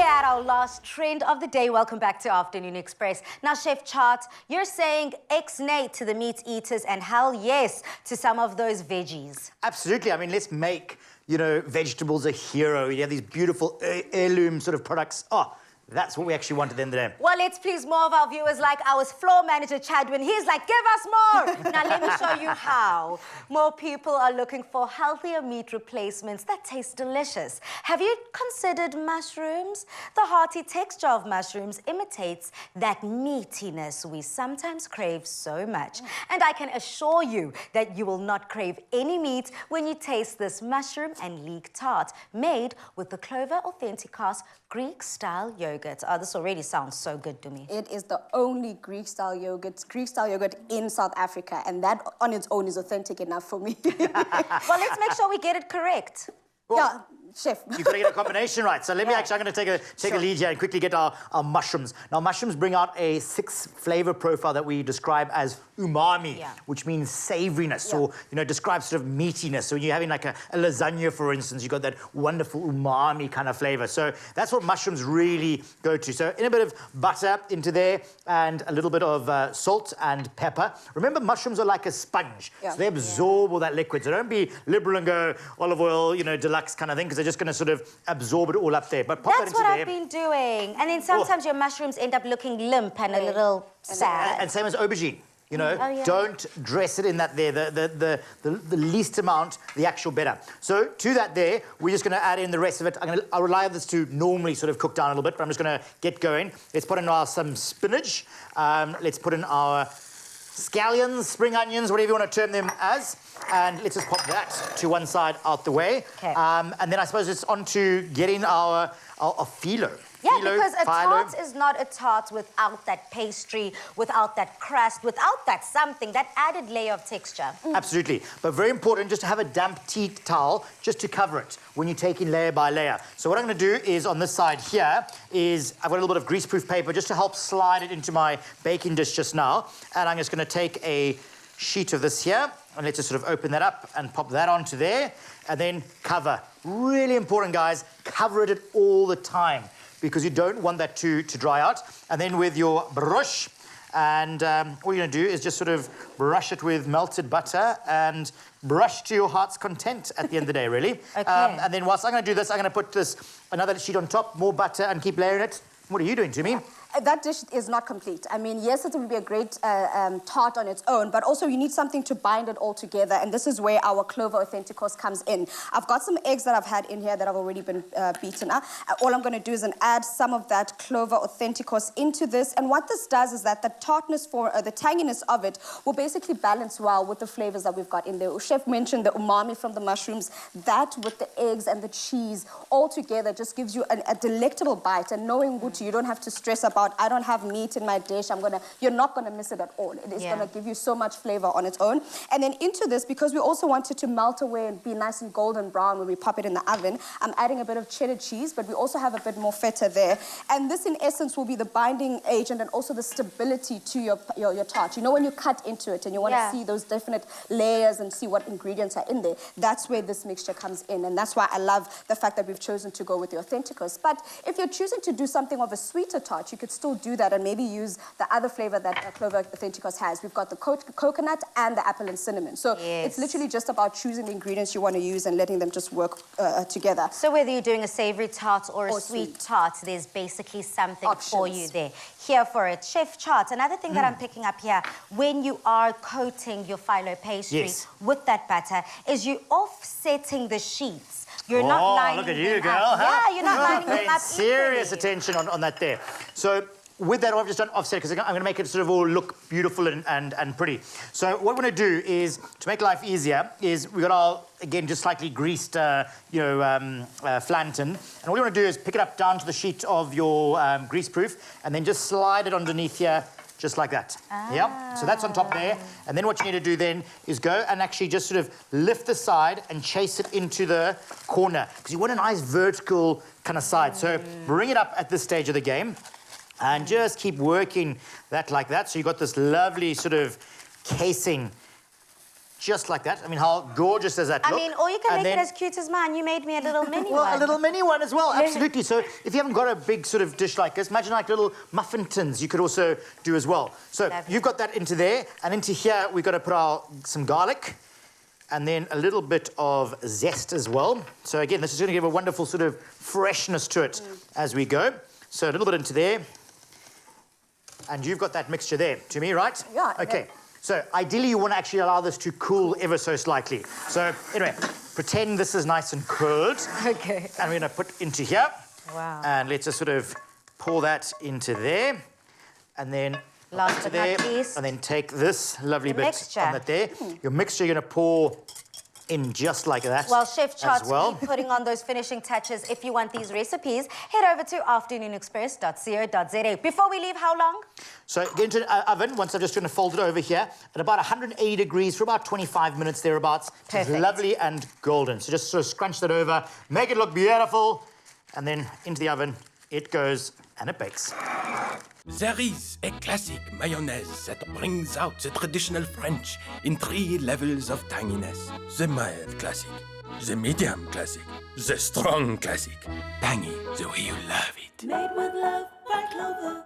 at our last trend of the day. Welcome back to Afternoon Express. Now, Chef Tart, you're saying ex-nay to the meat eaters and hell yes to some of those veggies. Absolutely. I mean, let's make, vegetables a hero. You have these beautiful heirloom sort of products. Oh, that's what we actually want at the end of the day. Well, let's please more of our viewers like our floor manager, Chadwin. He's like, give us more. Now, let me show you how. More people are looking for healthier meat replacements that taste delicious. Have you considered mushrooms? The hearty texture of mushrooms imitates that meatiness we sometimes crave so much. And I can assure you that you will not crave any meat when you taste this mushroom and leek tart made with the CLOVER Authenticos Greek-style yogurt. Oh, this already sounds so good to me. It is the only Greek-style yogurt in South Africa, and that on its own is authentic enough for me. Well, let's make sure we get it correct. Well, yeah, chef. You've got to get a combination right. So let me actually, I'm going to take a lead here and quickly get our mushrooms. Now, mushrooms bring out a 6-flavor profile that we describe as umami, which means savoriness, or, describes sort of meatiness. So when you're having like a lasagna, for instance, you've got that wonderful umami kind of flavor. So that's what mushrooms really go to. So in a bit of butter into there and a little bit of salt and pepper. Remember, mushrooms are like a sponge. So they absorb all that liquid. So don't be liberal and go olive oil, deluxe kind of thing, because they're just going to sort of absorb it all up there. But pop that into there. That's what I've been doing. And then sometimes your mushrooms end up looking limp and a little sad. And same as aubergine. Don't dress it in that there. The least amount, the actual better. So to that there, we're just going to add in the rest of it. I'll rely on this to normally sort of cook down a little bit, but I'm just going to get going. Let's put in some spinach. Let's put in our scallions, spring onions, whatever you want to term them as. And let's just pop that to one side out the way. Okay. And then I suppose it's on to getting our phyllo. Yeah, because a tart is not a tart without that pastry, without that crust, without that something, that added layer of texture. Absolutely. But very important just to have a damp tea towel just to cover it when you're taking layer by layer. So what I'm going to do is on this side here is I've got a little bit of greaseproof paper just to help slide it into my baking dish just now. And I'm just going to take a sheet of this here and let's just sort of open that up and pop that onto there and then cover. Really important, guys, cover it all the time, because you don't want that to dry out. And then with your brush, and all you're going to do is just sort of brush it with melted butter and brush to your heart's content at the end of the day, really. Okay. And then whilst I'm going to do this, I'm going to put another sheet on top, more butter, and keep layering it. What are you doing to me? That dish is not complete. I mean, yes, it would be a great tart on its own, but also you need something to bind it all together, and this is where our CLOVER Authenticos comes in. I've got some eggs that I've had in here that have already been beaten up. All I'm going to do is add some of that CLOVER Authenticos into this, and what this does is that the tartness the tanginess of it will basically balance well with the flavors that we've got in there. Chef mentioned the umami from the mushrooms. That with the eggs and the cheese all together just gives you a delectable bite, and knowing Gucci, you don't have to stress about I don't have meat in my dish, you're not going to miss it at all. It is going to give you so much flavor on its own. And then into this, because we also want it to melt away and be nice and golden brown when we pop it in the oven, I'm adding a bit of cheddar cheese, but we also have a bit more feta there. And this, in essence, will be the binding agent and also the stability to your tart. You know, when you cut into it and you want to see those definite layers and see what ingredients are in there, that's where this mixture comes in. And that's why I love the fact that we've chosen to go with the Authenticos. But if you're choosing to do something of a sweeter tart, you could still do that and maybe use the other flavor that CLOVER Authenticos has. We've got the coconut and the apple and cinnamon. So it's literally just about choosing the ingredients you want to use and letting them just work together. So whether you're doing a savory tart or a sweet tart, there's basically something for you there. Here for it. Chef Tart, another thing that I'm picking up here, when you are coating your phyllo pastry with that butter, is you offsetting the sheets. You're not lining look at you, them girl. up. Huh? Yeah, you're not lining them up Serious equally. attention on that there. So with that, I've just done offset because I'm going to make it sort of all look beautiful and pretty. So what we're going to do is, to make life easier, is we've got our, again, just slightly greased, flanton. And all you want to do is pick it up down to the sheet of your greaseproof and then just slide it underneath here, just like that. Yep. So that's on top there. And then what you need to do then is go and actually just sort of lift the side and chase it into the corner, because you want a nice vertical kind of side. So bring it up at this stage of the game and just keep working that like that. So you've got this lovely sort of casing just like that. I mean, how gorgeous does that look? I mean, or you can And make it then- as cute as mine. You made me a little mini Well, one. a little mini one as well, absolutely. So if you haven't got a big sort of dish like this, imagine like little muffin tins you could also do as well. So Lovely. you've got that into there, and into here we've got to put some garlic, and then a little bit of zest as well. So again, this is going to give a wonderful sort of freshness to it as we go. So a little bit into there. And you've got that mixture there, to me, right? Yeah. Okay. So ideally, you want to actually allow this to cool ever so slightly. So anyway, pretend this is nice and cooled. Okay. And we're going to put into here. Wow. And let's just sort of pour that into there. And then Last into but not there. least, And then take this lovely bit mixture. on that there. Your mixture you're going to pour in just like that. Well, Chef Charts as well. will be putting on those finishing touches. If you want these recipes, head over to afternoonexpress.co.za. Before we leave, how long? So get into an oven. Once I'm just going to fold it over here at about 180 degrees for about 25 minutes thereabouts. It's Perfect. lovely and golden. So just sort of scrunch that over, make it look beautiful, and then into the oven it goes and it bakes. There is a classic mayonnaise that brings out the traditional French in 3 levels of tanginess. The mild classic, the medium classic, the strong classic. Tangy the way you love it. Made with love by Clover.